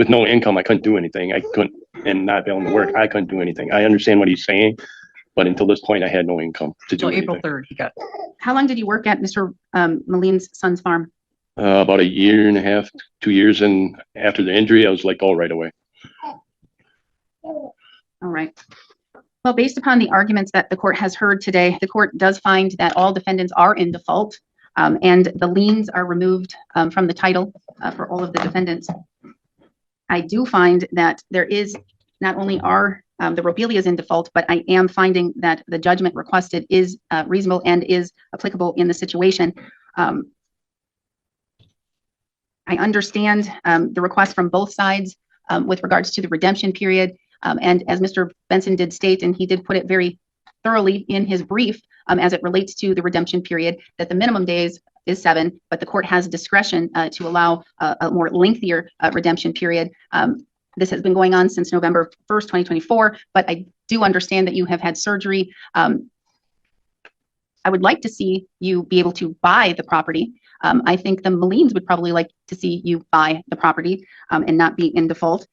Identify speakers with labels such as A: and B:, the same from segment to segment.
A: with no income, I couldn't do anything. I couldn't, and not be able to work, I couldn't do anything. I understand what he's saying, but until this point, I had no income to do anything.
B: April 3rd, he got.
C: How long did you work at Mr. Maline's son's farm?
A: About a year and a half, 2 years, and after the injury, I was let go right away.
C: All right. Well, based upon the arguments that the court has heard today, the court does find that all defendants are in default, and the liens are removed from the title for all of the defendants. I do find that there is not only are the Robelias in default, but I am finding that the judgment requested is reasonable and is applicable in the situation. I understand the request from both sides with regards to the redemption period. And as Mr. Benson did state, and he did put it very thoroughly in his brief as it relates to the redemption period, that the minimum days is 7, but the court has discretion to allow a more lengthier redemption period. This has been going on since November 1st, 2024, but I do understand that you have had surgery. I would like to see you be able to buy the property. I think the Malines would probably like to see you buy the property and not be in default.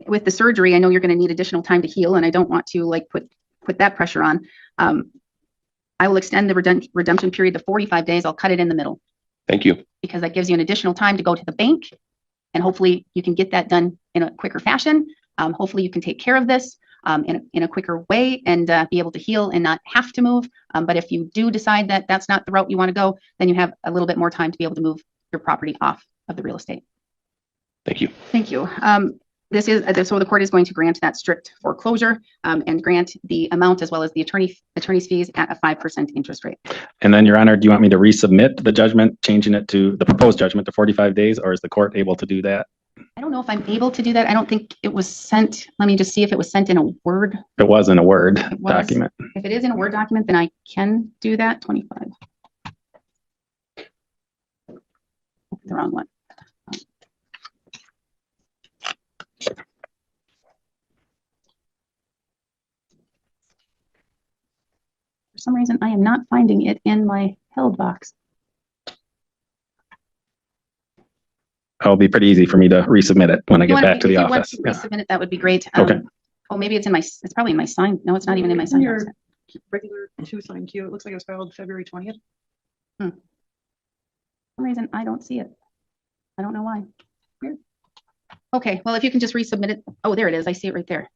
C: With the surgery, I know you're going to need additional time to heal, and I don't want to like put that pressure on. I will extend the redemption period to 45 days. I'll cut it in the middle.
A: Thank you.
C: Because that gives you an additional time to go to the bank, and hopefully you can get that done in a quicker fashion. Hopefully you can take care of this in a quicker way and be able to heal and not have to move. But if you do decide that that's not the route you want to go, then you have a little bit more time to be able to move your property off of the real estate.
A: Thank you.
C: Thank you. This is so the court is going to grant that strict foreclosure and grant the amount as well as the attorney's fees at a 5% interest rate.
D: And then, Your Honor, do you want me to resubmit the judgment, changing it to the proposed judgment to 45 days, or is the court able to do that?
C: I don't know if I'm able to do that. I don't think it was sent. Let me just see if it was sent in a Word.
D: It was in a Word document.
C: If it is in a Word document, then I can do that. 25. The wrong one. For some reason, I am not finding it in my held box.
D: It'll be pretty easy for me to resubmit it when I get back to the office.
C: If you want to resubmit it, that would be great.
D: Okay.
C: Oh, maybe it's in my, it's probably in my sign. No, it's not even in my sign.
B: Your regular 2-sign queue. It looks like it was filed February 20th.
C: For some reason, I don't see it. I don't know why. Weird. Okay, well, if you can just resubmit it. Oh, there it is. I see it right there.